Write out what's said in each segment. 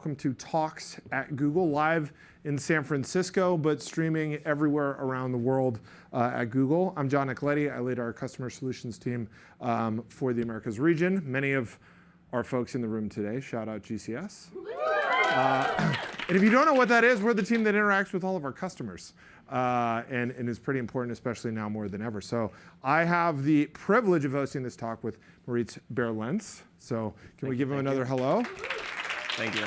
welcome to Talks at Google, live in San Francisco, but streaming everywhere around the world at Google. I'm John Nicoletti. I lead our customer solutions team for the Americas region. Many of our folks in the room today, shout out GCS. And if you don't know what that is, we're the team that interacts with all of our customers. And is pretty important, especially now more than ever. So I have the privilege of hosting this talk with Moritz Baier-Lentz. So can we give him another hello? Thank you.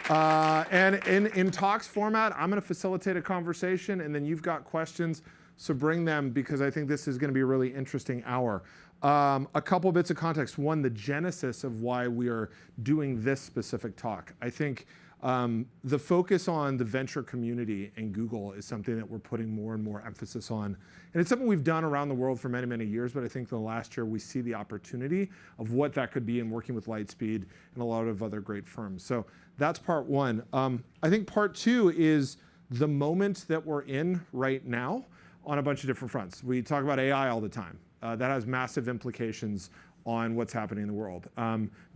And in talks format, I'm going to facilitate a conversation, and then you've got questions, so bring them, because I think this is going to be a really interesting hour. A couple bits of context. One, the genesis of why we are doing this specific talk. I think the focus on the venture community and Google is something that we're putting more and more emphasis on. And it's something we've done around the world for many, many years, but I think in the last year we see the opportunity of what that could be in working with Lightspeed and a lot of other great firms. So that's part one. I think part two is the moment that we're in right now on a bunch of different fronts. We talk about AI all the time. That has massive implications on what's happening in the world.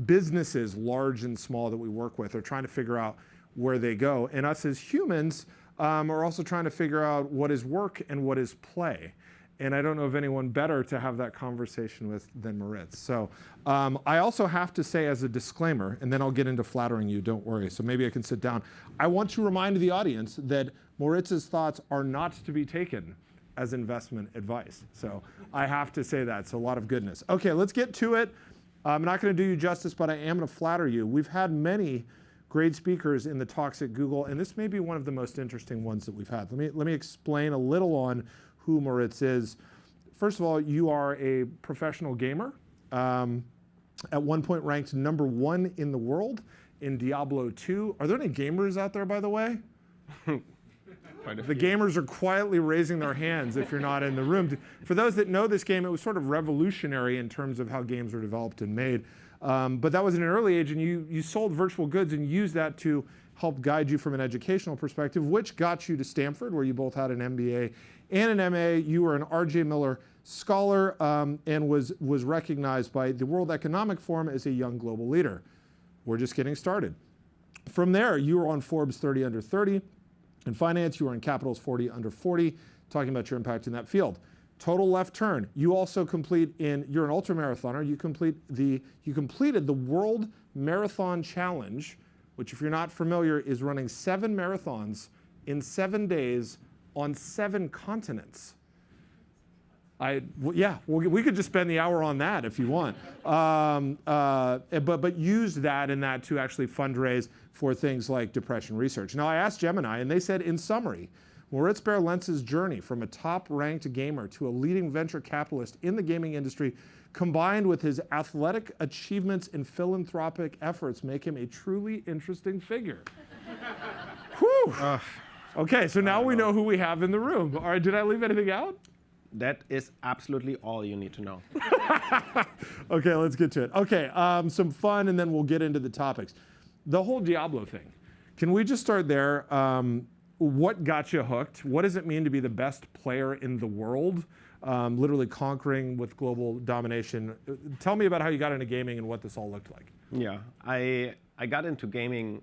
Businesses, large and small, that we work with are trying to figure out where they go. And us as humans are also trying to figure out what is work and what is play. And I don't know of anyone better to have that conversation with than Moritz. So I also have to say as a disclaimer, and then I'll get into flattering you, don't worry. So maybe I can sit down. I want to remind the audience that Moritz's thoughts are not to be taken as investment advice. So I have to say that. So a lot of goodness. Okay, let's get to it. I'm not going to do you justice, but I am going to flatter you. We've had many great speakers in the talks at Google, and this may be one of the most interesting ones that we've had. Let me explain a little on who Moritz is. First of all, you are a professional gamer. At one point ranked #1 in the world in Diablo II. Are there any gamers out there, by the way? The gamers are quietly raising their hands if you're not in the room. For those that know this game, it was sort of revolutionary in terms of how games were developed and made. But that was in an early age, and you sold virtual goods and used that to help guide you from an educational perspective, which got you to Stanford, where you both had an MBA and an MA. You were an R.J. Miller Scholar and was recognized by the World Economic Forum as a young global leader. We're just getting started. From there, you were on Forbes 30 Under 30. In finance, you were in Capital's 40 Under 40, talking about your impact in that field. Total left turn. You also you're an ultramarathoner. You completed the World Marathon Challenge, which, if you're not familiar, is running 7 marathons in 7 days on 7 continents. We could just spend the hour on that if you want. But use that and that to actually fundraise for things like depression research. Now, I asked Gemini, and they said, in summary, Moritz Baier-Lentz's journey from a top-ranked gamer to a leading venture capitalist in the gaming industry, combined with his athletic achievements and philanthropic efforts, make him a truly interesting figure. Whew. Okay, so now we know who we have in the room. All right, did I leave anything out? That is absolutely all you need to know. Okay, let's get to it. Okay, some fun, and then we'll get into the topics. The whole Diablo thing. Can we just start there? What got you hooked? What does it mean to be the best player in the world? Literally conquering with global domination. Tell me about how you got into gaming and what this all looked like. Yeah, I got into gaming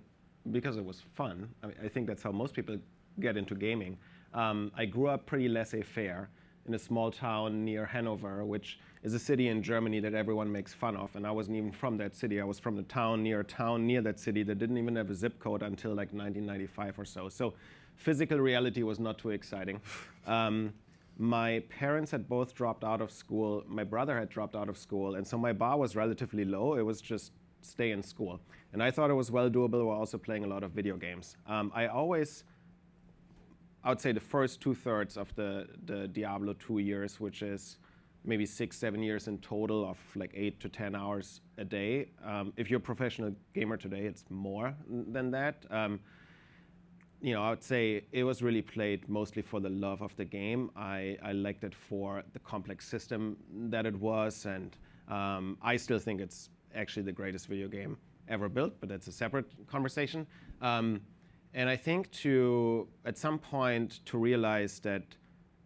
because it was fun. I think that's how most people get into gaming. I grew up pretty laissez-faire in a small town near Hanover, which is a city in Germany that everyone makes fun of. And I wasn't even from that city. I was from a town near that city that didn't even have a zip code until like 1995 or so. So physical reality was not too exciting. My parents had both dropped out of school. My brother had dropped out of school. And so my bar was relatively low. It was just stay in school. And I thought it was well doable while also playing a lot of video games. I would say the first 2/3 of the Diablo II years, which is maybe 6-7 years in total of like 8 to 10 hours a day. If you're a professional gamer today, it's more than that. I would say it was really played mostly for the love of the game. I liked it for the complex system that it was, and I still think it's actually the greatest video game ever built, but that's a separate conversation. And I think at some point to realize that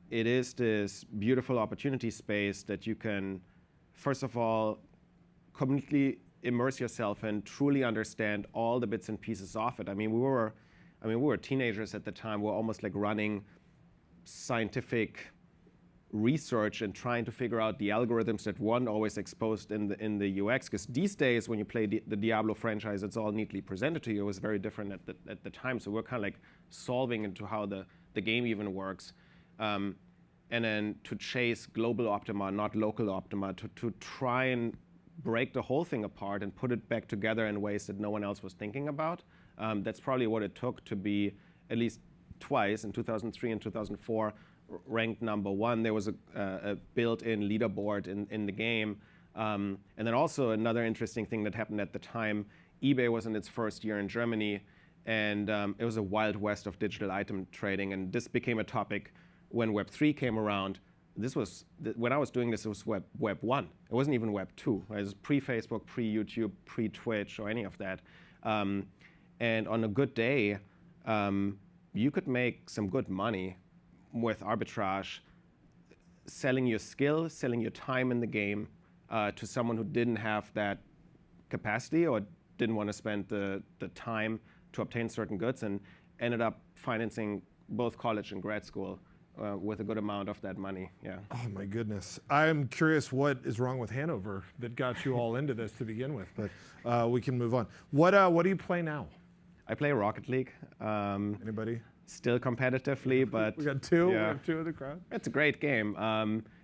it is this beautiful opportunity space that you can, first of all, completely immerse yourself and truly understand all the bits and pieces of it. I mean, we were teenagers at the time. We were almost like running scientific research and trying to figure out the algorithms that weren't always exposed in the UX. Because these days, when you play the Diablo franchise, it's all neatly presented to you. It was very different at the time. So we're kind of like solving into how the game even works. And then to chase global optima, not local optima, to try and break the whole thing apart and put it back together in ways that no one else was thinking about. That's probably what it took to be at least twice, in 2003 and 2004, ranked #1. There was a built-in leaderboard in the game. And then also another interesting thing that happened at the time, eBay was in its first year in Germany, and it was a wild west of digital item trading. And this became a topic when Web3 came around. This was, when I was doing this, it was Web 1. It wasn't even Web 2. It was pre-Facebook, pre-YouTube, pre-Twitch, or any of that. And on a good day, you could make some good money with arbitrage, selling your skill, selling your time in the game to someone who didn't have that capacity or didn't want to spend the time to obtain certain goods, and ended up financing both college and grad school with a good amount of that money. Yeah. Oh my goodness. I'm curious what is wrong with Hanover that got you all into this to begin with, but we can move on. What do you play now? I play Rocket League. Anybody? Still competitively, but We got two. yeah. We have two in the crowd. It's a great game.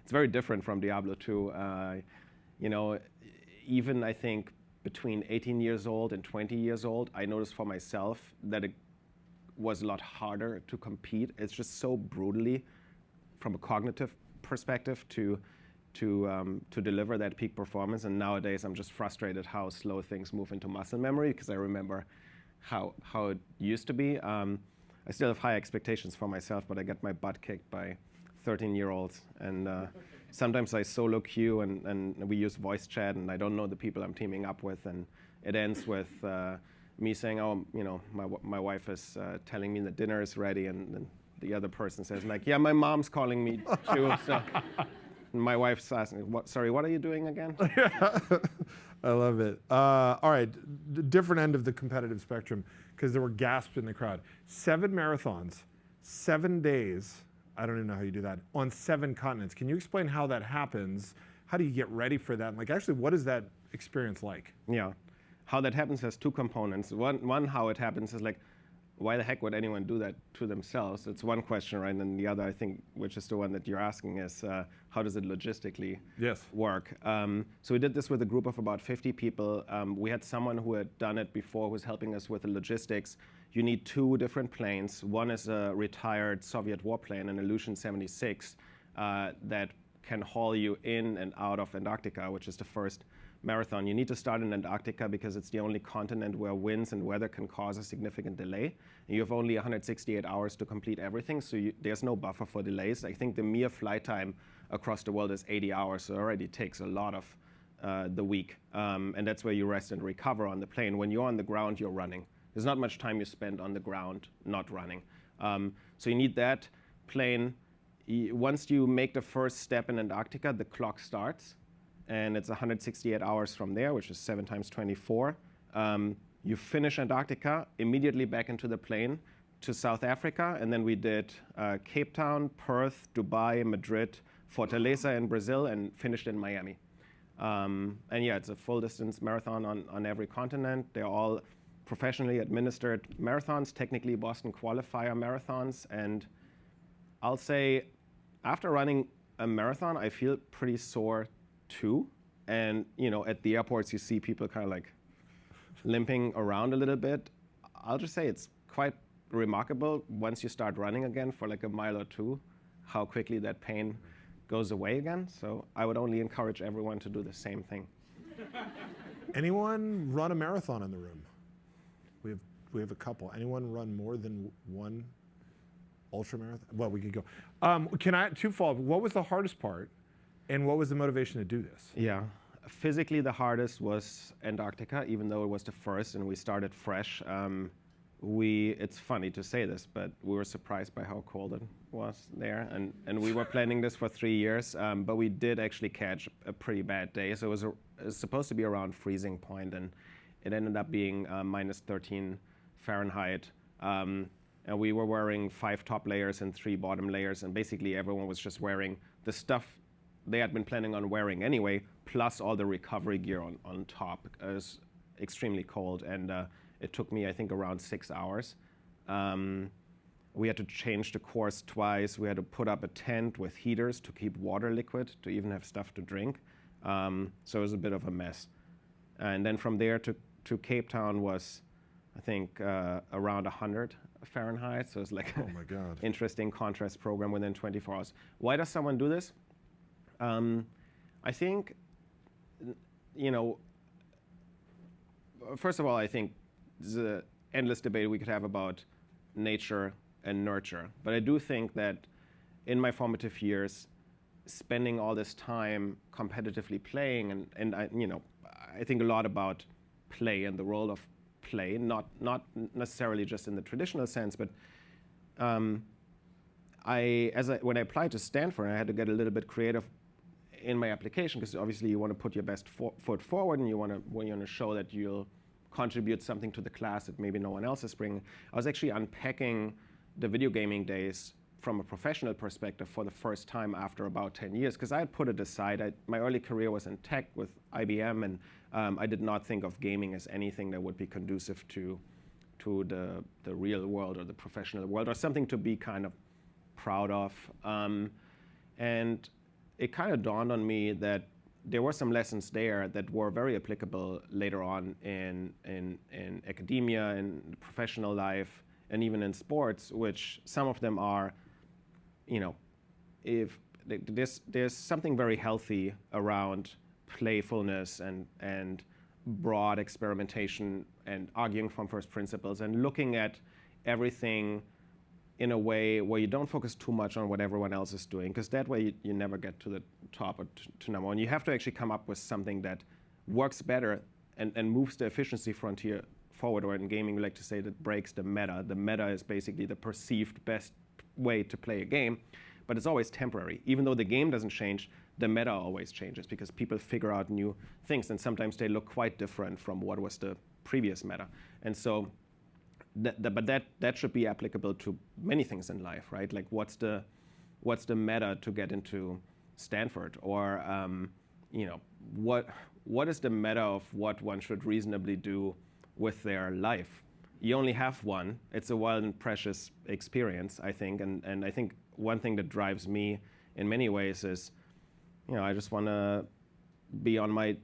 It's very different from Diablo II. You know, even I think between 18 years old and 20 years old, I noticed for myself that it was a lot harder to compete. It's just so brutally, from a cognitive perspective, to deliver that peak performance. And nowadays, I'm just frustrated how slow things move into muscle memory, because I remember how it used to be. I still have high expectations for myself, but I get my butt kicked by 13-year-olds. And sometimes I solo queue, and we use voice chat, and I don't know the people I'm teaming up with. And it ends with me saying, oh, you know, my wife is telling me that dinner is ready. And then the other person says, like, yeah, my mom's calling me too. So my wife's asking, sorry, what are you doing again? I love it. All right, different end of the competitive spectrum, because there were gasps in the crowd. 7 marathons, 7 days. I don't even know how you do that, on 7 continents. Can you explain how that happens? How do you get ready for that? And like, actually, what is that experience like? Yeah, how that happens has 2 components. One, how it happens is like, why the heck would anyone do that to themselves? It's one question, right? And the other, I think, which is the one that you're asking, is how does it logistically work? So we did this with a group of about 50 people. We had someone who had done it before who was helping us with the logistics. You need 2 different planes. One is a retired Soviet warplane, an Illusion 76, that can haul you in and out of Antarctica, which is the first marathon. You need to start in Antarctica because it's the only continent where winds and weather can cause a significant delay. And you have only 168 hours to complete everything, so there's no buffer for delays. I think the mere flight time across the world is 80 hours, so it already takes a lot of the week. And that's where you rest and recover on the plane. When you're on the ground, you're running. There's not much time you spend on the ground not running. So you need that plane. Once you make the first step in Antarctica, the clock starts. And it's 168 hours from there, which is 7 times 24. You finish Antarctica, immediately back into the plane to South Africa, and then we did Cape Town, Perth, Dubai, Madrid, Fortaleza in Brazil, and finished in Miami. And yeah, it's a full distance marathon on every continent. They're all professionally administered marathons, technically Boston qualifier marathons. And I'll say, after running a marathon, I feel pretty sore too. And you know, at the airports, you see people kind of like limping around a little bit. I'll just say it's quite remarkable once you start running again for like a mile or 2, how quickly that pain goes away again. So I would only encourage everyone to do the same thing. Anyone run a marathon in the room? We have a couple. Anyone run more than one ultra marathon? Well, we could go. Can I twofold? What was the hardest part? And what was the motivation to do this? Yeah, physically the hardest was Antarctica, even though it was the first and we started fresh. it's funny to say this, but we were surprised by how cold it was there. And we were planning this for 3 years, but we did actually catch a pretty bad day. So it was supposed to be around freezing point, and it ended up being minus 13 Fahrenheit. And we were wearing 5 top layers and 3 bottom layers, and basically everyone was just wearing the stuff they had been planning on wearing anyway, plus all the recovery gear on top. It was extremely cold, and it took me, I think, around 6 hours. We had to change the course twice. We had to put up a tent with heaters to keep water liquid, to even have stuff to drink. So it was a bit of a mess. And then from there to Cape Town was, I think, around 100 Fahrenheit. So it's like oh my God. Interesting contrast program within 24 hours. Why does someone do this? I think, first of all, I think there's an endless debate we could have about nature and nurture. But I do think that in my formative years, spending all this time competitively playing, and I think a lot about play and the role of play, not necessarily just in the traditional sense, but when I applied to Stanford, I had to get a little bit creative in my application, because obviously you want to put your best foot forward, and you want to show that you'll contribute something to the class that maybe no one else is bringing. I was actually unpacking the video gaming days from a professional perspective for the first time after about 10 years, because I had put it aside. My early career was in tech with IBM, and I did not think of gaming as anything that would be conducive to the real world or the professional world, or something to be kind of proud of. And it kind of dawned on me that there were some lessons there that were very applicable later on in academia, in professional life, and even in sports, which some of them are, if there's something very healthy around playfulness and broad experimentation and arguing from first principles and looking at everything in a way where you don't focus too much on what everyone else is doing, because that way you never get to the top or to number one. You have to actually come up with something that works better and moves the efficiency frontier forward, or in gaming we like to say that breaks the meta. The meta is basically the perceived best way to play a game, but it's always temporary. Even though the game doesn't change, the meta always changes, because people figure out new things, and sometimes they look quite different from what was the previous meta. And so but that should be applicable to many things in life, right? Like what's the meta to get into Stanford, or what is the meta of what one should reasonably do with their life? You only have one. It's a wild and precious experience, I think, and I think one thing that drives me in many ways is, I just want to be on my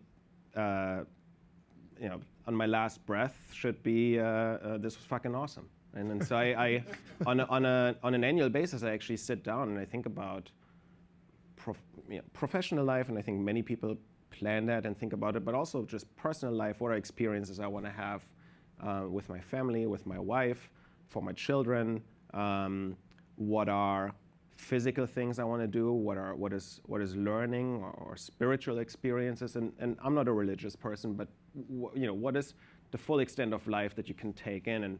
on my last breath should be, this was fucking awesome. And so I on an annual basis, I actually sit down and I think about professional life, and I think many people plan that and think about it, but also just personal life. What are experiences I want to have with my family, with my wife, for my children? What are physical things I want to do? What is learning or spiritual experiences? And I'm not a religious person, but what is the full extent of life that you can take in,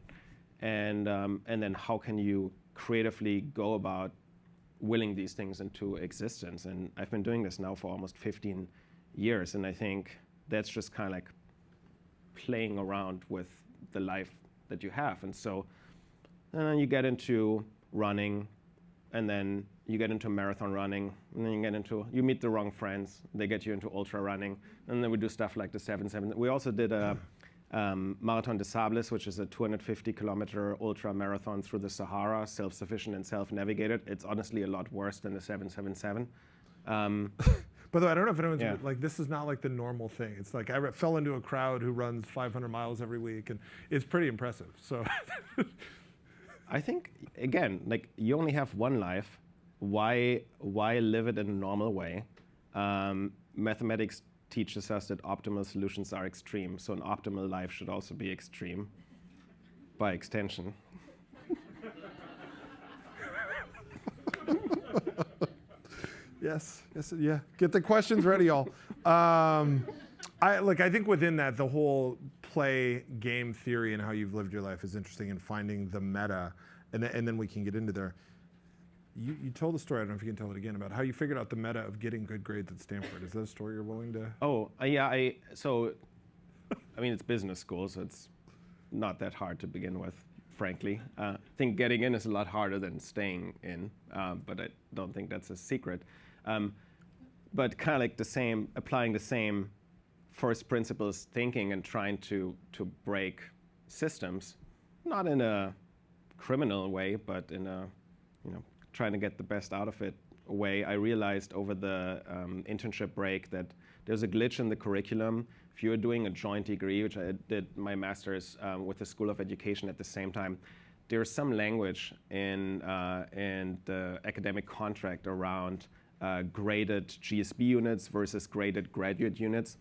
and then how can you creatively go about willing these things into existence? And I've been doing this now for almost 15 years, and I think that's just kind of like playing around with the life that you have. And so then you get into running, and then you get into marathon running, and then you meet the wrong friends. They get you into ultra running, and then we do stuff like the 7-7. We also did a Marathon des Sables, which is a 250-kilometer ultra marathon through the Sahara, self-sufficient and self-navigated. It's honestly a lot worse than the 777. By the way, I don't know if anyone's like, this is not like the normal thing. It's like I fell into a crowd who runs 500 miles every week, and it's pretty impressive. So. I think, again, like you only have one life. Why live it in a normal way? Mathematics teaches us that optimal solutions are extreme, so an optimal life should also be extreme by extension. Yes, yeah. Get the questions ready, y'all. I think within that, the whole play game theory and how you've lived your life is interesting, and finding the meta, and then we can get into there. You told a story, I don't know if you can tell it again, about how you figured out the meta of getting good grades at Stanford. Is that a story you're willing to? Oh, yeah, I mean, it's business school, so it's not that hard to begin with, frankly. I think getting in is a lot harder than staying in, but I don't think that's a secret. But kind of like applying the same first principles thinking and trying to break systems, not in a criminal way, but in a, trying to get the best out of it way. I realized over the internship break that there's a glitch in the curriculum. If you're doing a joint degree, which I did my master's with the School of Education at the same time, there's some language in the academic contract around graded GSB units versus graded graduate units.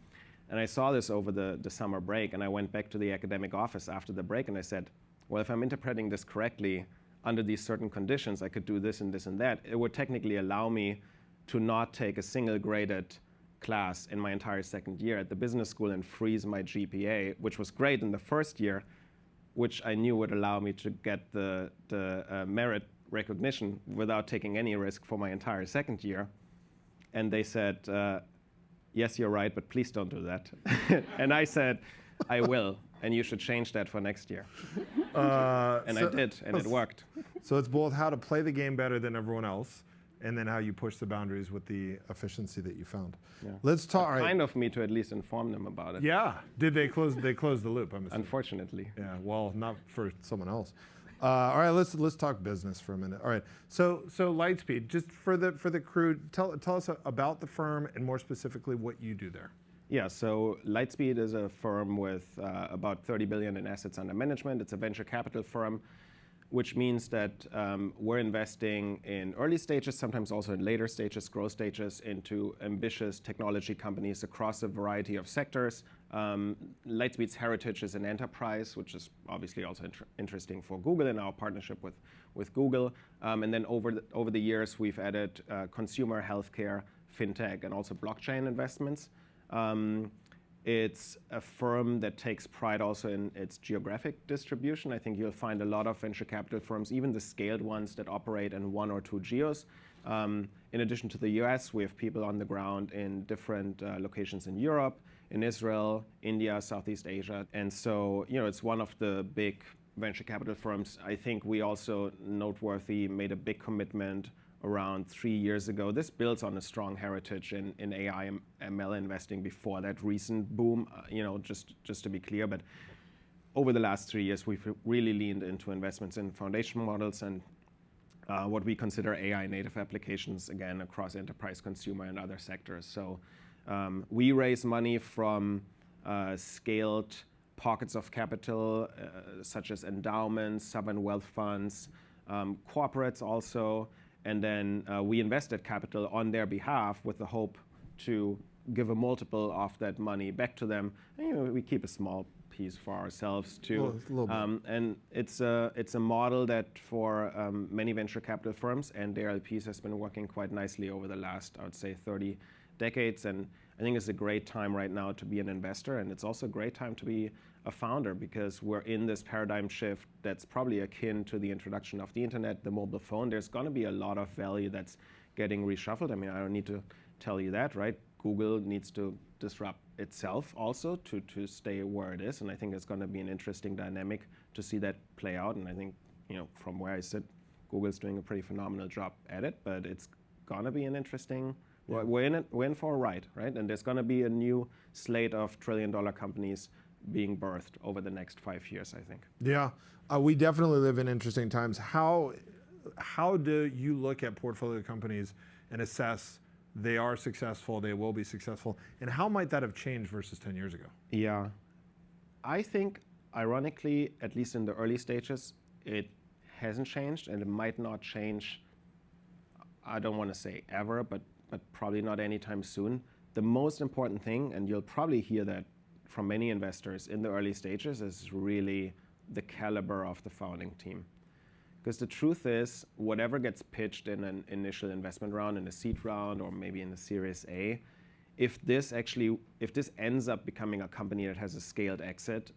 And I saw this over the summer break, and I went back to the academic office after the break, and I said, well, if I'm interpreting this correctly, under these certain conditions, I could do this and this and that. It would technically allow me to not take a single graded class in my entire second year at the business school and freeze my GPA, which was great in the first year, which I knew would allow me to get the merit recognition without taking any risk for my entire second year. And they said, yes, you're right, but please don't do that. And I said, I will, and you should change that for next year. And I did, and it worked. So it's both how to play the game better than everyone else, and then how you push the boundaries with the efficiency that you found. Yeah. Let's talk. Right. Kind of me to at least inform them about it. Yeah. Did they close? They closed the loop. I'm assuming. Unfortunately. Yeah. Well, not for someone else. All right. Let's talk business for a minute. All right. So Lightspeed, just for the crew, tell us about the firm and more specifically what you do there. Yeah, so Lightspeed is a firm with about 30 billion in assets under management. It's a venture capital firm, which means that we're investing in early stages, sometimes also in later stages, growth stages, into ambitious technology companies across a variety of sectors. Lightspeed's heritage is in enterprise, which is obviously also interesting for Google in our partnership with Google. And then over the years, we've added consumer, healthcare, fintech, and also blockchain investments. It's a firm that takes pride also in its geographic distribution. I think you'll find a lot of venture capital firms, even the scaled ones, that operate in 1 or 2 geos. In addition to the US, we have people on the ground in different locations in Europe, in Israel, India, Southeast Asia. And so, it's one of the big venture capital firms. I think we also, noteworthy, made a big commitment around 3 years ago. This builds on a strong heritage in AI and ML investing before that recent boom, just to be clear. But over the last 3 years, we've really leaned into investments in foundation models and what we consider AI native applications, again, across enterprise, consumer, and other sectors. So we raise money from scaled pockets of capital, such as endowments, sovereign wealth funds, corporates also. And then we invested capital on their behalf with the hope to give a multiple of that money back to them. And, we keep a small piece for ourselves too. And it's a model that for many venture capital firms and their LPs has been working quite nicely over the last, I would say, 30 decades. And I think it's a great time right now to be an investor. And it's also a great time to be a founder, because we're in this paradigm shift that's probably akin to the introduction of the internet, the mobile phone. There's going to be a lot of value that's getting reshuffled. I mean, I don't need to tell you that, right? Google needs to disrupt itself also to stay where it is. And I think it's going to be an interesting dynamic to see that play out. And I think, from where I sit, Google's doing a pretty phenomenal job at it, but it's going to be an interesting, we're in for a ride, right? And there's going to be a new slate of trillion-dollar companies being birthed over the next 5 years, I think. Yeah, we definitely live in interesting times. How do you look at portfolio companies and assess they are successful, they will be successful, and how might that have changed versus 10 years ago? Yeah, I think, ironically, at least in the early stages, it hasn't changed, and it might not change, I don't want to say ever, but probably not anytime soon. The most important thing, and you'll probably hear that from many investors in the early stages, is really the caliber of the founding team. Because the truth is, whatever gets pitched in an initial investment round, in a seed round, or maybe in a Series A, if this ends up becoming a company that has a scaled exit,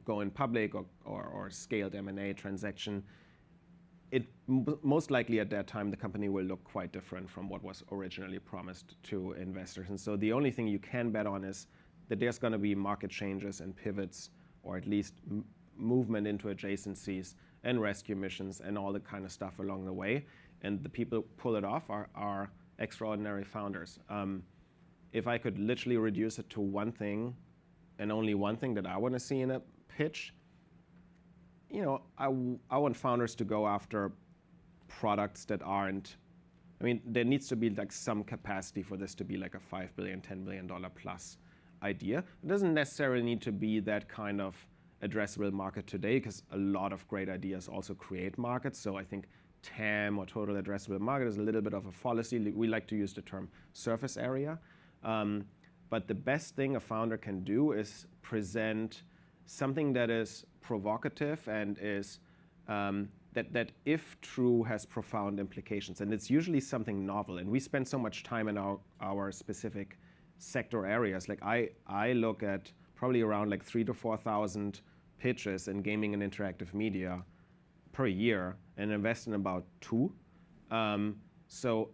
going public or scaled M&A transaction, most likely at that time the company will look quite different from what was originally promised to investors. And so the only thing you can bet on is that there's going to be market changes and pivots, or at least movement into adjacencies and rescue missions and all the kind of stuff along the way. And the people who pull it off are extraordinary founders. If I could literally reduce it to one thing, and only one thing that I want to see in a pitch, I want founders to go after products that aren't, there needs to be like some capacity for this to be like a $5 billion, $10 billion plus idea. It doesn't necessarily need to be that kind of addressable market today, because a lot of great ideas also create markets. So I think TAM, or total addressable market, is a little bit of a fallacy. We like to use the term surface area. But the best thing a founder can do is present something that is provocative and is that if true has profound implications. And it's usually something novel. And we spend so much time in our specific sector areas. Like I look at probably around like 3,000 to 4,000 pitches in gaming and interactive media per year, and invest in about 2. So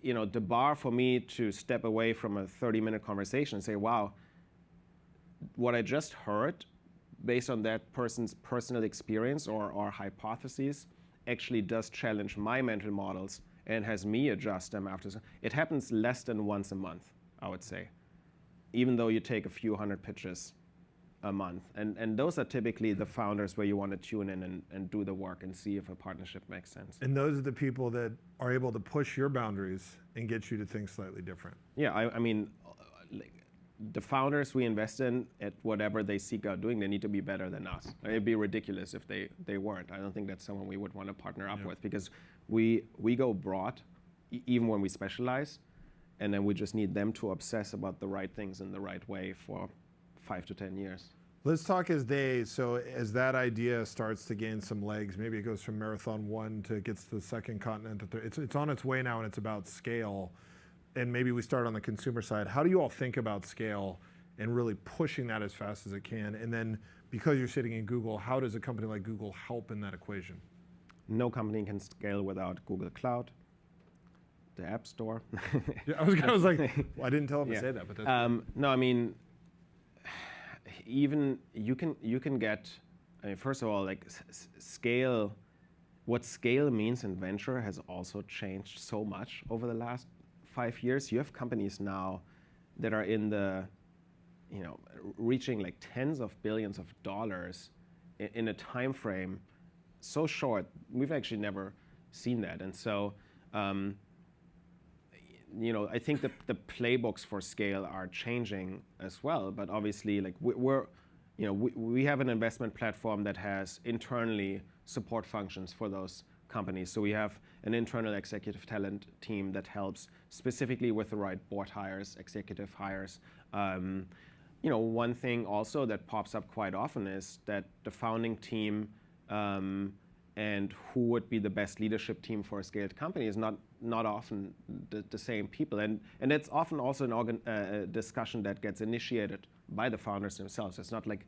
the bar for me to step away from a 30-minute conversation and say, wow, what I just heard, based on that person's personal experience or hypotheses, actually does challenge my mental models and has me adjust them after. It happens less than once a month, I would say, even though you take a few hundred pitches a month. And those are typically the founders where you want to tune in and do the work and see if a partnership makes sense. And those are the people that are able to push your boundaries and get you to think slightly different. Yeah, the founders we invest in, at whatever they seek out doing, they need to be better than us. It'd be ridiculous if they weren't. I don't think that's someone we would want to partner up with, because we go broad, even when we specialize, and then we just need them to obsess about the right things in the right way for 5 to 10 years. Let's talk as that idea starts to gain some legs, maybe it goes from marathon 1 to gets to the second continent. It's on its way now, and it's about scale. And maybe we start on the consumer side. How do you all think about scale and really pushing that as fast as it can? And then, because you're sitting in Google, how does a company like Google help in that equation? No company can scale without Google Cloud, the App Store. Yeah, I was like, well, I didn't tell him to say that, but that's no, even you can get, first of all, like scale. What scale means in venture has also changed so much over the last 5 years. You have companies now that are in the, reaching like tens of billions of dollars in a time frame so short. We've actually never seen that. And so, I think that the playbooks for scale are changing as well. But obviously, like we have an investment platform that has internally support functions for those companies. So we have an internal executive talent team that helps specifically with the right board hires, executive hires. One thing also that pops up quite often is that the founding team and who would be the best leadership team for a scaled company is not often the same people. And it's often also a discussion that gets initiated by the founders themselves. It's not like,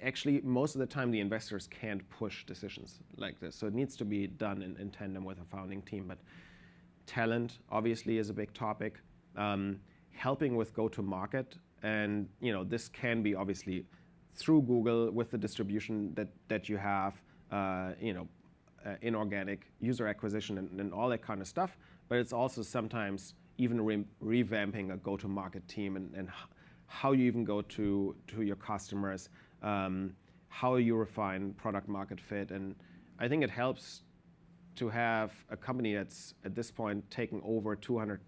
actually, most of the time the investors can't push decisions like this. So it needs to be done in tandem with a founding team. But talent obviously is a big topic. Helping with go-to-market, and this can be obviously through Google with the distribution that you have, inorganic user acquisition and all that kind of stuff. But it's also sometimes even revamping a go-to-market team and how you even go to your customers, how you refine product market fit. And I think it helps to have a company that's at this point taking over 200,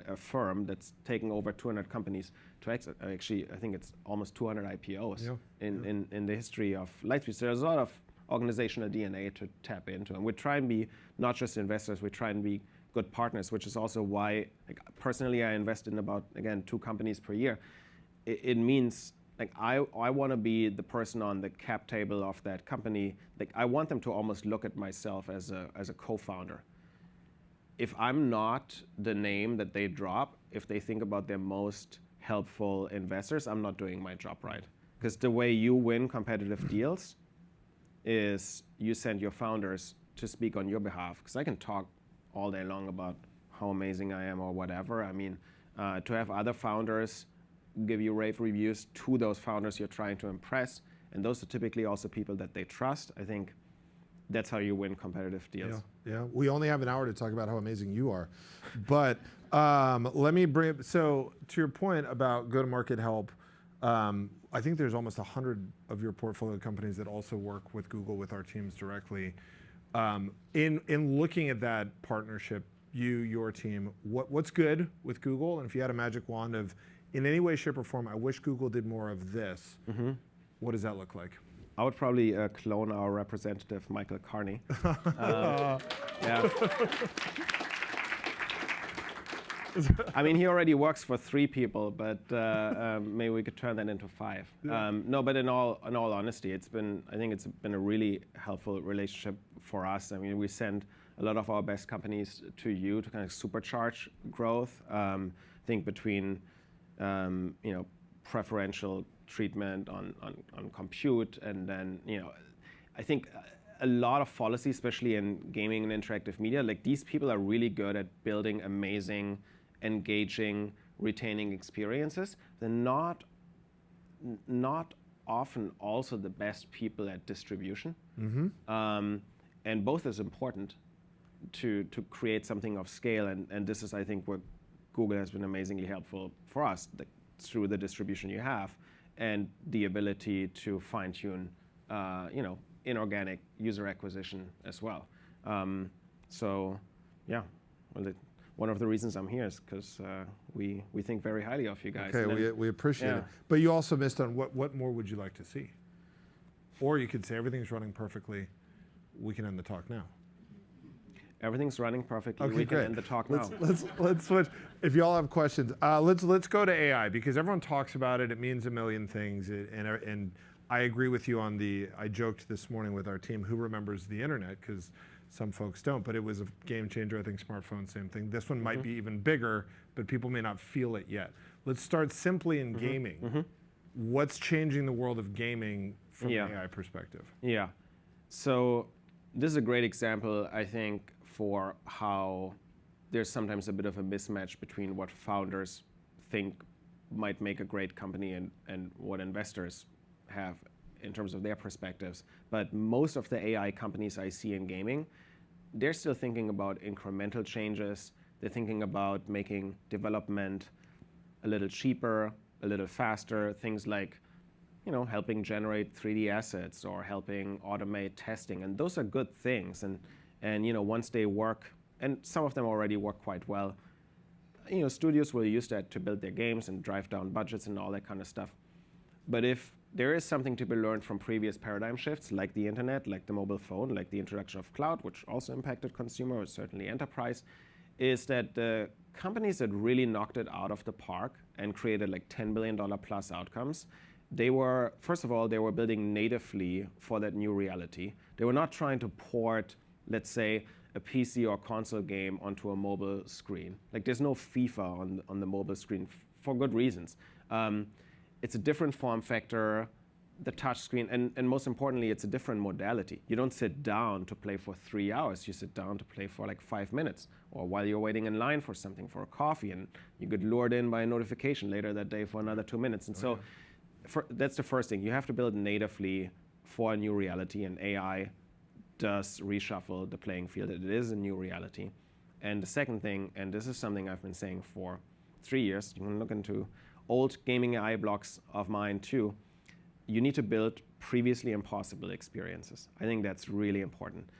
a firm that's taking over 200 companies to exit. Actually, I think it's almost 200 IPOs in the history of Lightspeed. So there's a lot of organizational DNA to tap into. And we try and be not just investors, we try and be good partners, which is also why, personally, I invest in about, again, 2 companies per year. It means, I want to be the person on the cap table of that company. I want them to almost look at myself as a co-founder. If I'm not the name that they drop, if they think about their most helpful investors, I'm not doing my job right. Because the way you win competitive deals is you send your founders to speak on your behalf. Because I can talk all day long about how amazing I am or whatever. I mean, to have other founders give you rave reviews to those founders you're trying to impress, and those are typically also people that they trust. I think that's how you win competitive deals. Yeah. We only have an hour to talk about how amazing you are, but let me bring. So to your point about go-to-market help, I think there's almost 100 of your portfolio companies that also work with Google with our teams directly. In looking at that partnership, your team, what's good with Google, and if you had a magic wand of, in any way, shape, or form, I wish Google did more of this. What does that look like? I would probably clone our representative, Michael Carney. Yeah. I mean, he already works for 3 people, but maybe we could turn that into 5. Yeah. No, but in all honesty, I think it's been a really helpful relationship for us. I mean, we send a lot of our best companies to you to kind of supercharge growth. I think between preferential treatment on compute, and then I think a lot of policy, especially in gaming and interactive media, like these people are really good at building amazing, engaging, retaining experiences. They're not often also the best people at distribution. And both is important to create something of scale, and this is, I think, where Google has been amazingly helpful for us, through the distribution you have and the ability to fine-tune inorganic user acquisition as well. So yeah, one of the reasons I'm here is because we think very highly of you guys. Okay, we appreciate it. But you also missed on what more would you like to see? Or you could say everything's running perfectly. We can end the talk now. Everything's running perfectly. Okay, we can great. end the talk now. Let's switch. If y'all have questions, let's go to AI, because everyone talks about it. It means a million things, and I agree with you on I joked this morning with our team, who remembers the internet, because some folks don't, but it was a game changer. I think smartphones, same thing. This one might be even bigger, but people may not feel it yet. Let's start simply in gaming. What's changing the world of gaming from an AI perspective? Yeah. So this is a great example, I think, for how there's sometimes a bit of a mismatch between what founders think might make a great company and what investors have in terms of their perspectives. But most of the AI companies I see in gaming, they're still thinking about incremental changes. They're thinking about making development a little cheaper, a little faster, things like helping generate 3D assets or helping automate testing. And those are good things. And once they work, and some of them already work quite well, studios will use that to build their games and drive down budgets and all that kind of stuff. But if there is something to be learned from previous paradigm shifts, like the internet, like the mobile phone, like the introduction of cloud, which also impacted consumer, or certainly enterprise, is that the companies that really knocked it out of the park and created like $10 billion plus outcomes, first of all, they were building natively for that new reality. They were not trying to port, let's say, a PC or console game onto a mobile screen. Like, there's no FIFA on the mobile screen for good reasons. It's a different form factor, the touch screen, and most importantly, it's a different modality. You don't sit down to play for 3 hours. You sit down to play for like 5 minutes, or while you're waiting in line for something, for a coffee, and you get lured in by a notification later that day for another 2 minutes. And that's the first thing. You have to build natively for a new reality, and AI does reshuffle the playing field. It is a new reality. And the second thing, and this is something I've been saying for 3 years, you can look into old gaming AI blogs of mine too, you need to build previously impossible experiences. I think that's really important.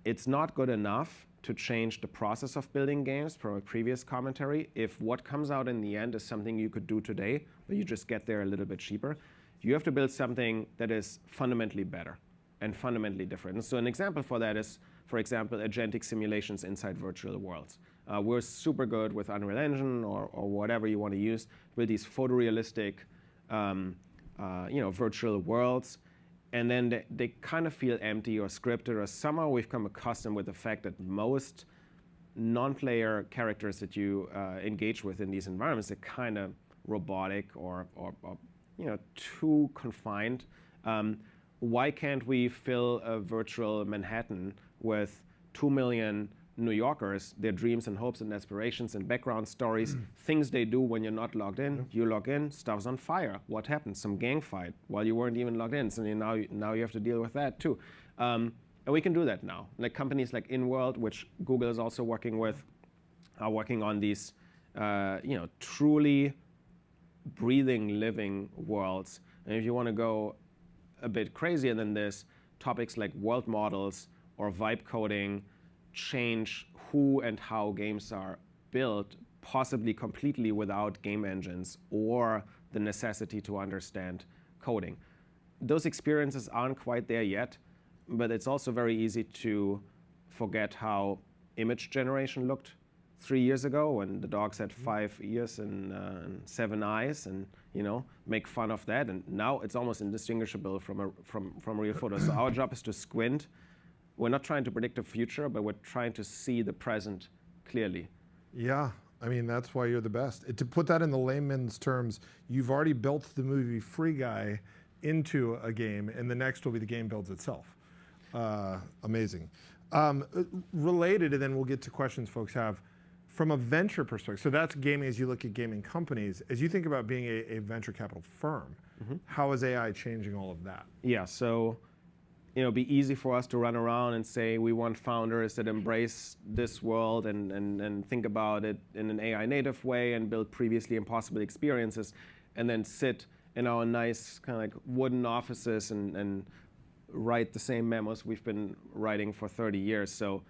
It's not good enough to change the process of building games from a previous commentary if what comes out in the end is something you could do today, but you just get there a little bit cheaper. You have to build something that is fundamentally better and fundamentally different. And so an example for that is, for example, agentic simulations inside virtual worlds. We're super good with Unreal Engine or whatever you want to use with these photorealistic virtual worlds. And then they kind of feel empty or scripted, or somehow we've come accustomed with the fact that most non-player characters that you engage with in these environments are kind of robotic or too confined. Why can't we fill a virtual Manhattan with 2 million New Yorkers, their dreams and hopes and aspirations and background stories, things they do when you're not logged in? You log in, stuff's on fire. What happened? Some gang fight while you weren't even logged in. So now you have to deal with that too. And we can do that now. Like companies like InWorld, which Google is also working with, are working on these truly breathing, living worlds. And if you want to go a bit crazier than this, topics like world models or vibe coding change who and how games are built, possibly completely without game engines or the necessity to understand coding. Those experiences aren't quite there yet, but it's also very easy to forget how image generation looked 3 years ago when the dogs had 5 ears and 7 eyes, and make fun of that. And now it's almost indistinguishable from real photos. So our job is to squint. We're not trying to predict the future, but we're trying to see the present clearly. Yeah, I mean, that's why you're the best. To put that in the layman's terms, you've already built the movie Free Guy into a game, and the next will be the game builds itself. Amazing. Related, and then we'll get to questions folks have. From a venture perspective, so that's gaming as you look at gaming companies. As you think about being a venture capital firm, how is AI changing all of that? Yeah, so it'd be easy for us to run around and say we want founders that embrace this world and think about it in an AI native way and build previously impossible experiences, and then sit in our nice kind of like wooden offices and write the same memos we've been writing for 30 years. So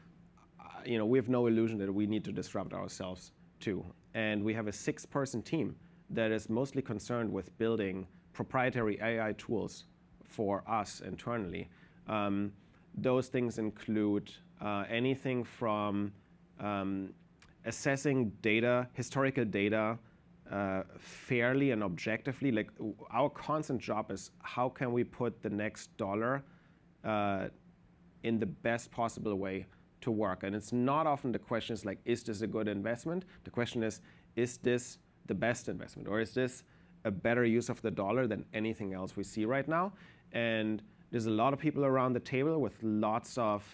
we have no illusion that we need to disrupt ourselves too. And we have a 6-person team that is mostly concerned with building proprietary AI tools for us internally. Those things include anything from assessing data, historical data, fairly and objectively. Like our constant job is how can we put the next dollar in the best possible way to work. And it's not often the question is like, is this a good investment? The question is this the best investment? Or is this a better use of the dollar than anything else we see right now? And there's a lot of people around the table with lots of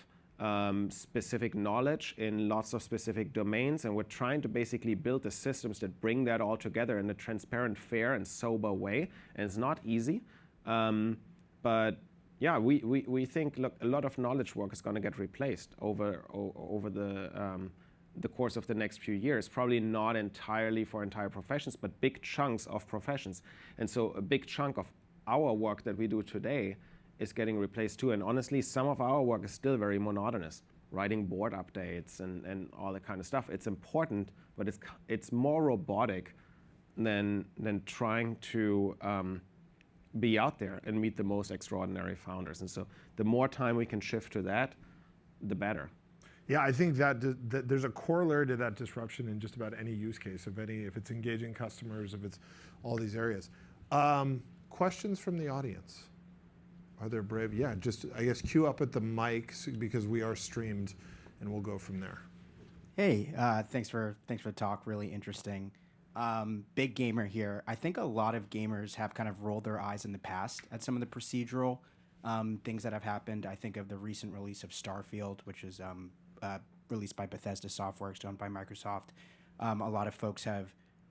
specific knowledge in lots of specific domains. And we're trying to basically build the systems that bring that all together in a transparent, fair, and sober way. And it's not easy. But yeah, we think, look, a lot of knowledge work is going to get replaced over the course of the next few years. Probably not entirely for entire professions, but big chunks of professions. And so a big chunk of our work that we do today is getting replaced too. And honestly, some of our work is still very monotonous. Writing board updates and all that kind of stuff. It's important, but it's more robotic than trying to be out there and meet the most extraordinary founders. And so the more time we can shift to that, the better. Yeah, I think that there's a corollary to that disruption in just about any use case, if it's engaging customers, if it's all these areas. Questions from the audience? Are there brave? Yeah, just I guess queue up at the mics because we are streamed, and we'll go from there. Hey, thanks for the talk. Really interesting. Big gamer here. I think a lot of gamers have kind of rolled their eyes in the past at some of the procedural things that have happened. I think of the recent release of Starfield, which is released by Bethesda Softworks, owned by Microsoft. A lot of folks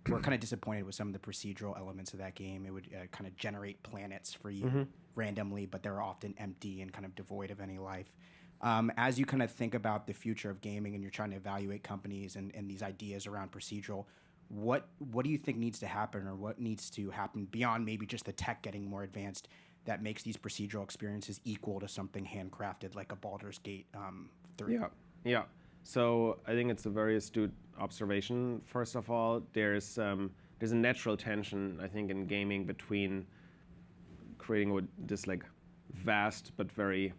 were kind of disappointed with some of the procedural elements of that game. It would kind of generate planets for you randomly, but they're often empty and kind of devoid of any life. As you kind of think about the future of gaming and you're trying to evaluate companies and these ideas around procedural, what do you think needs to happen, or what needs to happen beyond maybe just the tech getting more advanced that makes these procedural experiences equal to something handcrafted like a Baldur's Gate 3? Yeah. So I think it's a very astute observation. First of all, there's a natural tension, I think, in gaming between creating this like vast but very,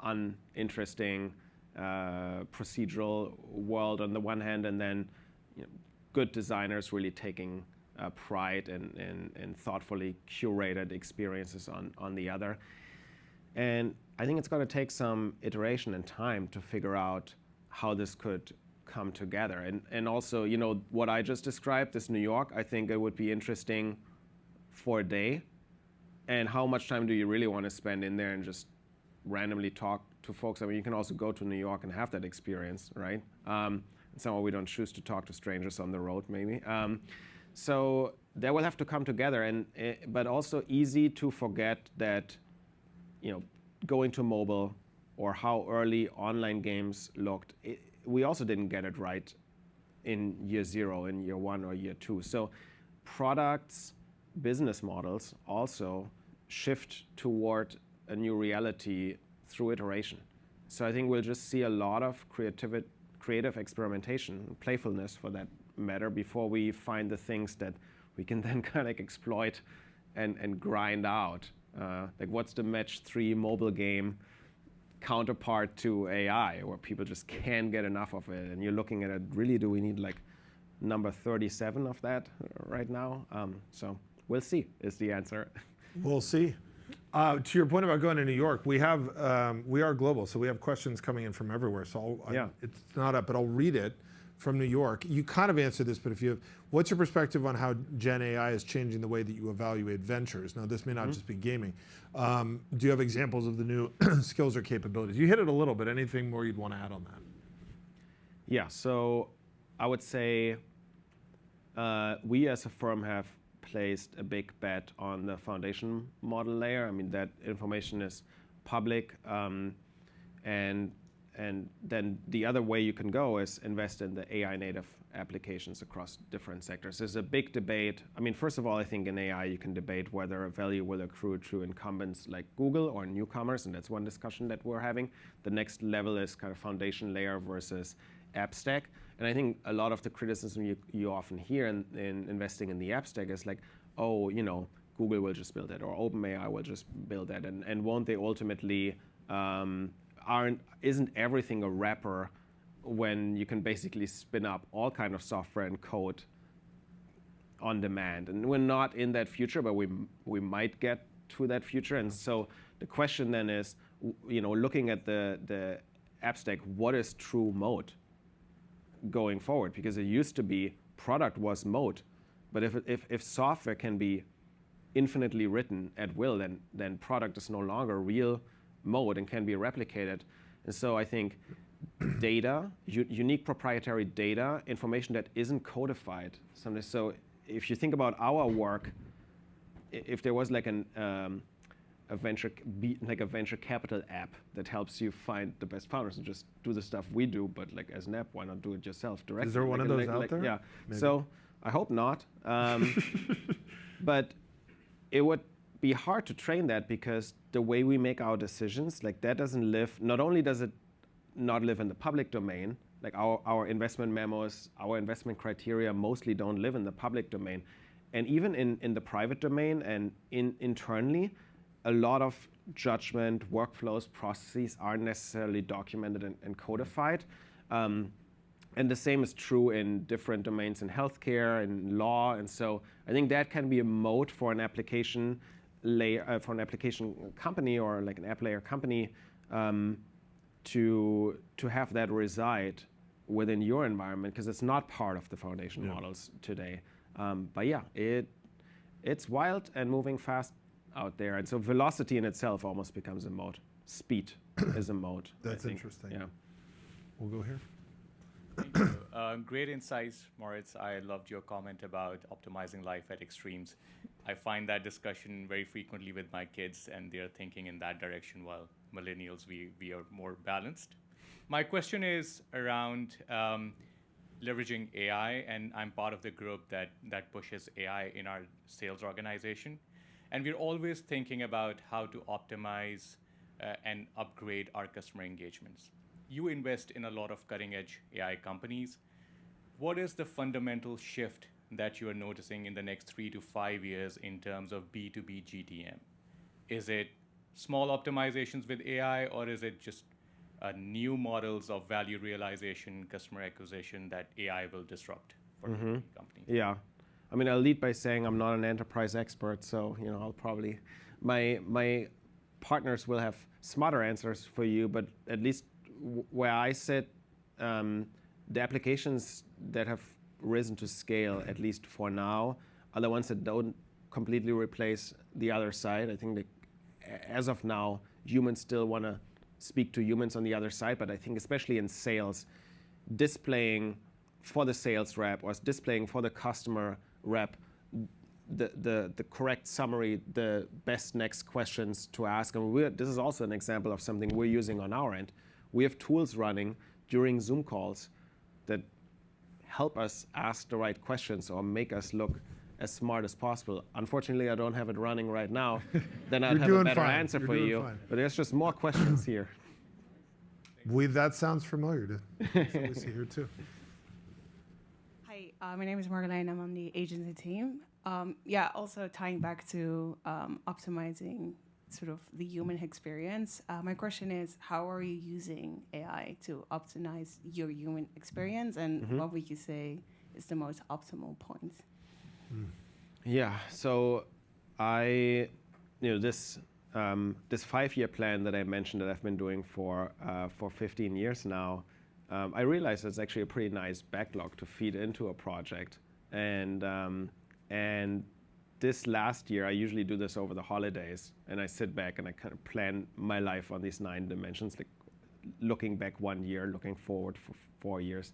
uninteresting procedural world on the one hand, and then good designers really taking pride in thoughtfully curated experiences on the other. And I think it's going to take some iteration and time to figure out how this could come together. And also, what I just described, this New York, I think it would be interesting for a day, and how much time do you really want to spend in there and just randomly talk to folks? I mean, you can also go to New York and have that experience, right? Somehow we don't choose to talk to strangers on the road, maybe. So that will have to come together, but also easy to forget that, going to mobile or how early online games looked, we also didn't get it right in year 0, in year 1 or year 2. So products, business models also shift toward a new reality through iteration. So I think we'll just see a lot of creative experimentation, playfulness for that matter, before we find the things that we can then kind of exploit and grind out. Like what's the match 3 mobile game counterpart to AI, where people just can't get enough of it, and you're looking at it, really, do we need like number 37 of that right now? So we'll see is the answer. We'll see. To your point about going to New York, we are global, so we have questions coming in from everywhere. So it's not up, but I'll read it from New York. You kind of answered this, but what's your perspective on how Gen AI is changing the way that you evaluate ventures? Now, this may not just be gaming. Do you have examples of the new skills or capabilities? You hit it a little bit. Anything more you'd want to add on that? Yeah, so I would say we as a firm have placed a big bet on the foundation model layer. I mean, that information is public, and then the other way you can go is invest in the AI native applications across different sectors. There's a big debate. I mean, first of all, I think in AI you can debate whether value will accrue to incumbents like Google or newcomers, and that's one discussion that we're having. The next level is kind of foundation layer versus app stack. And I think a lot of the criticism you often hear in investing in the app stack is like, oh, Google will just build that, or OpenAI will just build that, and won't they ultimately, isn't everything a wrapper when you can basically spin up all kind of software and code on demand? And we're not in that future, but we might get to that future. And so the question then is, looking at the app stack, what is true mode going forward? Because it used to be product was mode, but if software can be infinitely written at will, then product is no longer real mode and can be replicated. And so I think data, unique proprietary data, information that isn't codified. So if you think about our work, if there was like a venture capital app that helps you find the best founders and just do the stuff we do, but like as an app, why not do it yourself directly? Is there one of those out there? Yeah. Maybe. So I hope not. But it would be hard to train that, because the way we make our decisions, like that doesn't live, not only does it not live in the public domain, like our investment memos, our investment criteria mostly don't live in the public domain. And even in the private domain and internally, a lot of judgment, workflows, processes aren't necessarily documented and codified. And the same is true in different domains in healthcare and law. And so I think that can be a moat for an application layer, for an application company or like an app layer company, to have that reside within your environment, because it's not part of the foundation models today. But yeah, it's wild and moving fast out there. And so velocity in itself almost becomes a moat. Speed is a moat. That's interesting. Yeah. We'll go here. Thank you. Great insights, Moritz. I loved your comment about optimizing life at extremes. I find that discussion very frequently with my kids, and they're thinking in that direction, while millennials, we are more balanced. My question is around leveraging AI, and I'm part of the group that pushes AI in our sales organization. And we're always thinking about how to optimize and upgrade our customer engagements. You invest in a lot of cutting-edge AI companies. What is the fundamental shift that you are noticing in the next 3 to 5 years in terms of B2B GTM? Is it small optimizations with AI, or is it just new models of value realization, customer acquisition that AI will disrupt for companies? Yeah. I mean, I'll lead by saying I'm not an enterprise expert, so I'll probably, my partners will have smarter answers for you, but at least where I sit, the applications that have risen to scale, at least for now, are the ones that don't completely replace the other side. I think that as of now, humans still want to speak to humans on the other side, but I think especially in sales, displaying for the sales rep or displaying for the customer rep the correct summary, the best next questions to ask. And this is also an example of something we're using on our end. We have tools running during Zoom calls that help us ask the right questions or make us look as smart as possible. Unfortunately, I don't have it running right now. Then I'd have a better answer for you. But there's just more questions here. That sounds familiar to what we see here too. Hi, my name is Margaline. I'm on the agency team. Also tying back to optimizing sort of the human experience. My question is, how are you using AI to optimize your human experience, and what would you say is the most optimal point? Yeah, so this 5-year plan that I mentioned that I've been doing for 15 years now, I realized it's actually a pretty nice backlog to feed into a project. And this last year, I usually do this over the holidays, and I sit back and I kind of plan my life on these 9 dimensions, like looking back 1 year, looking forward for 4 years.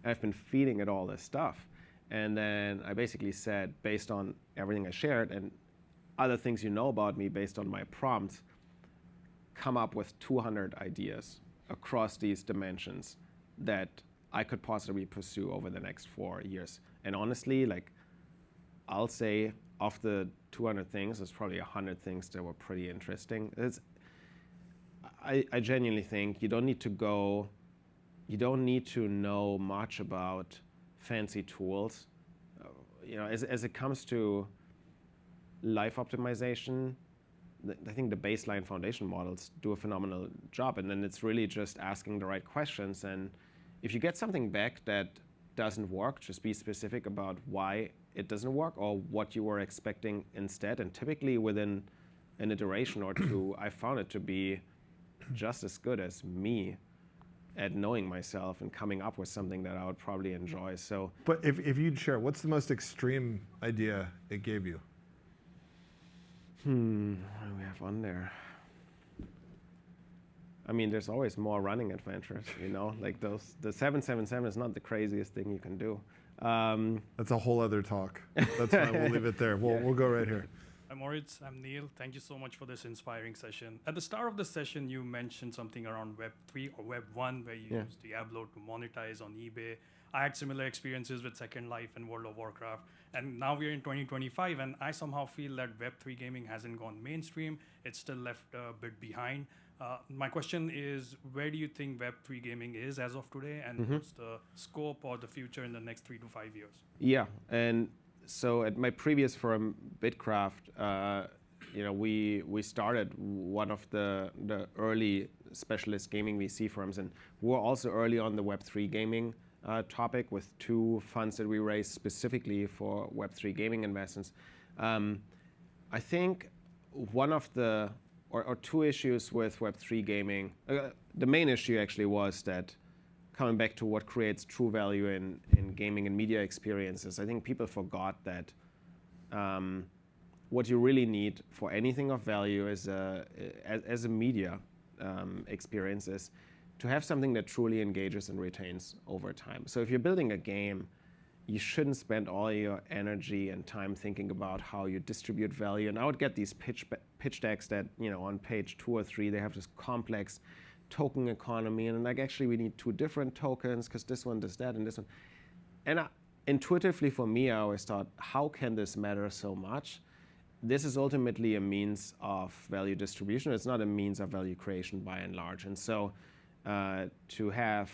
And I've been feeding it all this stuff. And then I basically said, based on everything I shared and other things you know about me based on my prompts, come up with 200 ideas across these dimensions that I could possibly pursue over the next 4 years. And honestly, like, I'll say of the 200 things, there's probably 100 things that were pretty interesting. I genuinely think you don't need to know much about fancy tools. As it comes to life optimization, I think the baseline foundation models do a phenomenal job, and then it's really just asking the right questions. And if you get something back that doesn't work, just be specific about why it doesn't work or what you were expecting instead. And typically within an iteration or two, I found it to be just as good as me at knowing myself and coming up with something that I would probably enjoy. So, but if you'd share, what's the most extreme idea it gave you? What do we have on there? I mean, there's always more running adventures, like the 777 is not the craziest thing you can do. That's a whole other talk. That's fine, we'll leave it there. We'll go right here. Hi Moritz, I'm Neil. Thank you so much for this inspiring session. At the start of the session, you mentioned something around Web 3 or Web 1, where you used Diablo to monetize on eBay. I had similar experiences with Second Life and World of Warcraft. And now we're in 2025, and I somehow feel that Web 3 gaming hasn't gone mainstream. It's still left a bit behind. My question is, where do you think Web 3 gaming is as of today, and what's the scope or the future in the next 3 to 5 years? Yeah, and so at my previous firm, BITKRAFT, we started one of the early specialist gaming VC firms, and we were also early on the Web3 gaming topic with 2 funds that we raised specifically for Web3 gaming investments. I think one of the or 2 issues with Web3 gaming. The main issue actually was that, coming back to what creates true value in gaming and media experiences, I think people forgot that what you really need for anything of value as a media experience is to have something that truly engages and retains over time. So if you're building a game, you shouldn't spend all your energy and time thinking about how you distribute value. And I would get these pitch decks that, on page 2 or 3, they have this complex token economy, and like, actually we need 2 different tokens because this one does that and this one. And intuitively for me, I always thought, how can this matter so much? This is ultimately a means of value distribution. It's not a means of value creation by and large. And so to have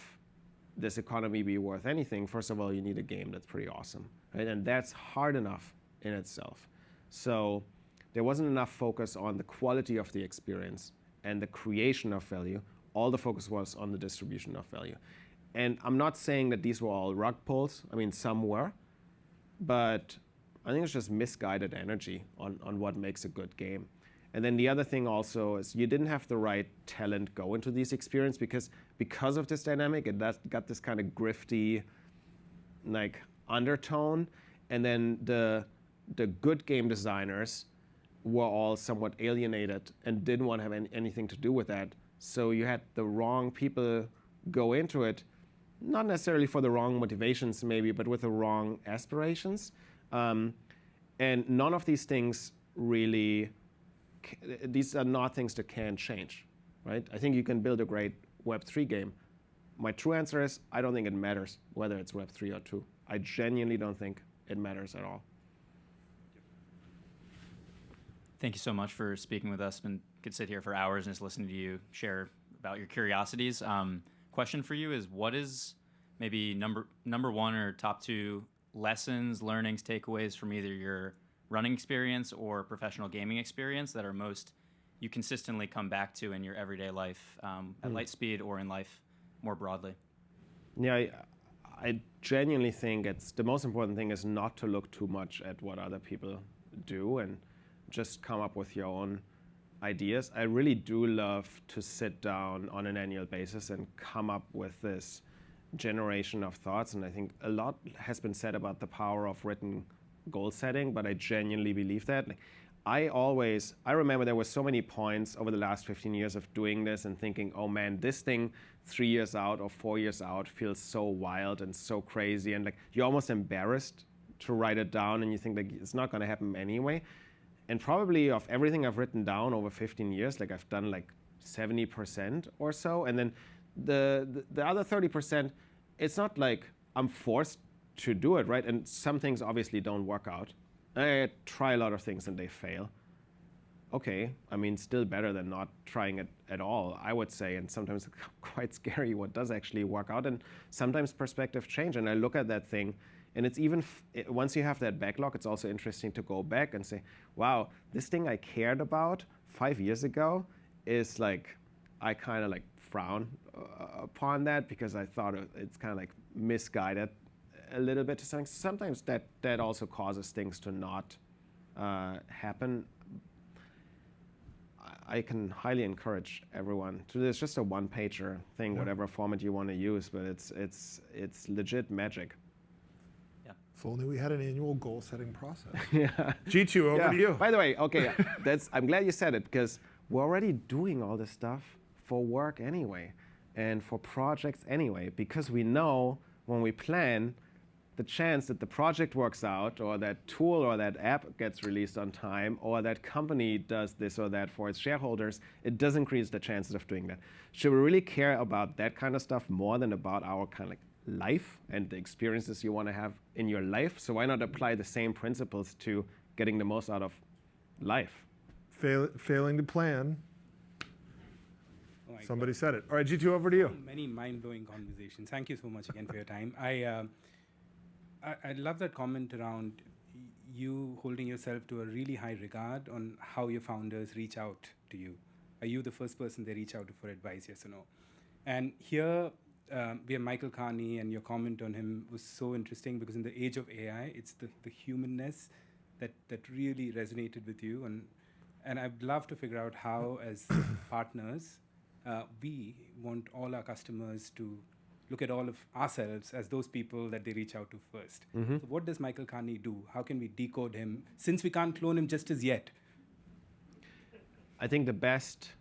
this economy be worth anything, first of all, you need a game that's pretty awesome, right? And that's hard enough in itself. So there wasn't enough focus on the quality of the experience and the creation of value. All the focus was on the distribution of value. And I'm not saying that these were all rug pulls. I mean, some were. But I think it's just misguided energy on what makes a good game. And then the other thing also is you didn't have the right talent go into these experiences because of this dynamic. It got this kind of grifty, like, undertone. And then the the good game designers were all somewhat alienated and didn't want to have anything to do with that. So you had the wrong people go into it, not necessarily for the wrong motivations maybe, but with the wrong aspirations. And none of these things really, these are not things that can change, right? I think you can build a great Web3 game. My true answer is, I don't think it matters whether it's Web3 or 2. I genuinely don't think it matters at all. Thank you so much for speaking with us. Could sit here for hours and just listen to you share about your curiosities. Question for you is, what is maybe number one or top 2 lessons, learnings, takeaways from either your running experience or professional gaming experience that are most you consistently come back to in your everyday life at Lightspeed or in life more broadly? Yeah, I genuinely think the most important thing is not to look too much at what other people do and just come up with your own ideas. I really do love to sit down on an annual basis and come up with this generation of thoughts. And I think a lot has been said about the power of written goal setting, but I genuinely believe that. I remember there were so many points over the last 15 years of doing this and thinking, oh man, this thing 3 years out or 4 years out feels so wild and so crazy. And like you're almost embarrassed to write it down and you think like it's not gonna happen anyway. And probably of everything I've written down over 15 years, like I've done like 70% or so. And then the other 30%, it's not like I'm forced to do it, right? And some things obviously don't work out. I try a lot of things and they fail. Okay, I mean, still better than not trying it at all, I would say. And sometimes it's quite scary what does actually work out. And sometimes perspective change. And I look at that thing, and it's even, once you have that backlog, it's also interesting to go back and say, wow, this thing I cared about 5 years ago is like, I kind of like frown upon that because I thought it's kind of like misguided a little bit to something. Sometimes that also causes things to not happen. I can highly encourage everyone to do this. Just a one-pager thing, whatever format you want to use, but it's legit magic. If only we had an annual goal-setting process. Yeah. G2, over to you. By the way, okay, I'm glad you said it because we're already doing all this stuff for work anyway and for projects anyway, because we know when we plan, the chance that the project works out or that tool or that app gets released on time or that company does this or that for its shareholders, it does increase the chances of doing that. Should we really care about that kind of stuff more than about our kind of like life and the experiences you want to have in your life? So why not apply the same principles to getting the most out of life? Failing to plan. Oh Somebody said it. All right, G2, over to you. Many mind-blowing conversations. Thank you so much again for your time. I love that comment around you holding yourself to a really high regard on how your founders reach out to you. Are you the first person they reach out to for advice, yes or no? And here we have Michael Carney, and your comment on him was so interesting because in the age of AI, it's the humanness that really resonated with you. And I'd love to figure out how, as partners, we want all our customers to look at all of ourselves as those people that they reach out to first. So what does Michael Carney do? How can we decode him, since we can't clone him just as yet? I think the best,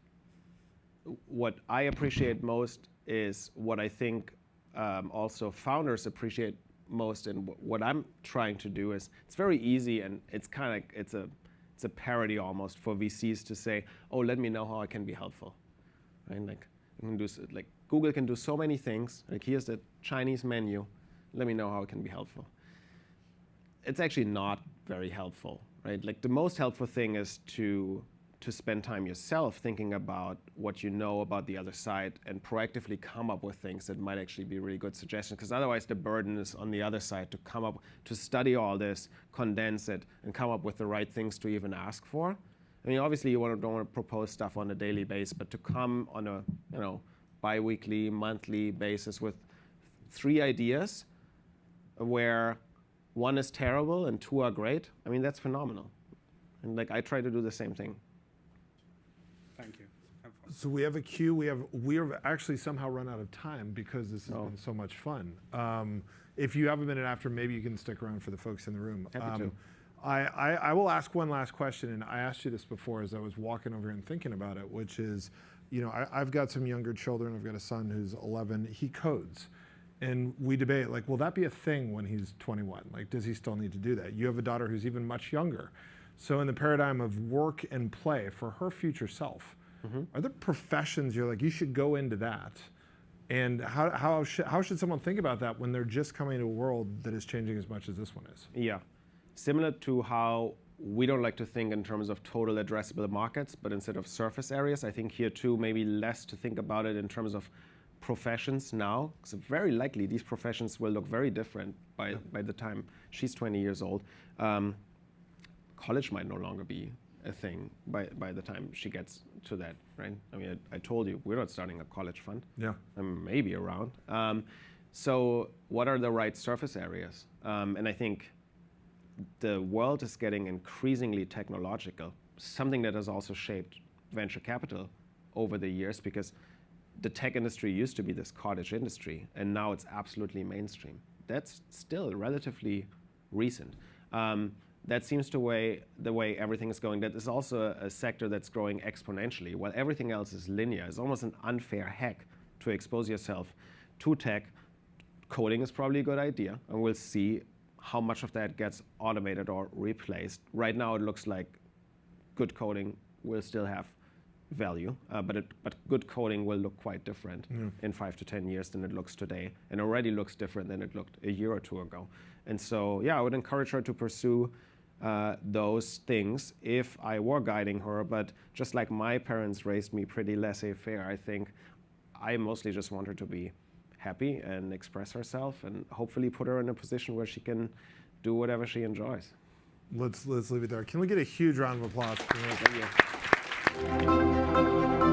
what I appreciate most is what I think also founders appreciate most, and what I'm trying to do is, it's very easy and it's kind of like, it's a parody almost for VCs to say, oh, let me know how I can be helpful, right? Like, you can do, like Google can do so many things. Like, here's the Chinese menu. Let me know how it can be helpful. It's actually not very helpful, right? Like, the most helpful thing is to spend time yourself thinking about what you know about the other side and proactively come up with things that might actually be really good suggestions, because otherwise the burden is on the other side to come up, to study all this, condense it, and come up with the right things to even ask for. I mean, obviously you don't want to propose stuff on a daily basis, but to come on a bi-weekly, monthly basis with 3 ideas where 1 is terrible and 2 are great, I mean, that's phenomenal. And like, I try to do the same thing. Thank you. So we have a queue. We've actually somehow run out of time because this has been so much fun. If you have a minute after, maybe you can stick around for the folks in the room. Happy to. I will ask one last question, and I asked you this before as I was walking over here and thinking about it, which is, I've got some younger children. I've got a son who's 11. He codes. And we debate, like, will that be a thing when he's 21? Like, does he still need to do that? You have a daughter who's even much younger. So in the paradigm of work and play for her future self, are there professions you're like, you should go into that? And how should someone think about that when they're just coming to a world that is changing as much as this one is? Yeah. Similar to how we don't like to think in terms of total addressable markets, but instead of surface areas, I think here too, maybe less to think about it in terms of professions now, because very likely these professions will look very different by the time she's 20 years old. College might no longer be a thing by the time she gets to that, right? I mean, I told you, we're not starting a college fund. Yeah. Maybe around. So what are the right surface areas? And I think the world is getting increasingly technological, something that has also shaped venture capital over the years, because the tech industry used to be this cottage industry, and now it's absolutely mainstream. That's still relatively recent. That seems the way everything is going. That is also a sector that's growing exponentially, while everything else is linear. It's almost an unfair hack to expose yourself to tech. Coding is probably a good idea, and we'll see how much of that gets automated or replaced. Right now, it looks like good coding will still have value, but good coding will look quite different in 5 to 10 years than it looks today, and already looks different than it looked a year or two ago. And so, yeah, I would encourage her to pursue those things if I were guiding her. But just like my parents raised me pretty laissez-faire, I think I mostly just want her to be happy and express herself, and hopefully put her in a position where she can do whatever she enjoys. Let's leave it there. Can we get a huge round of applause for her? Thank you.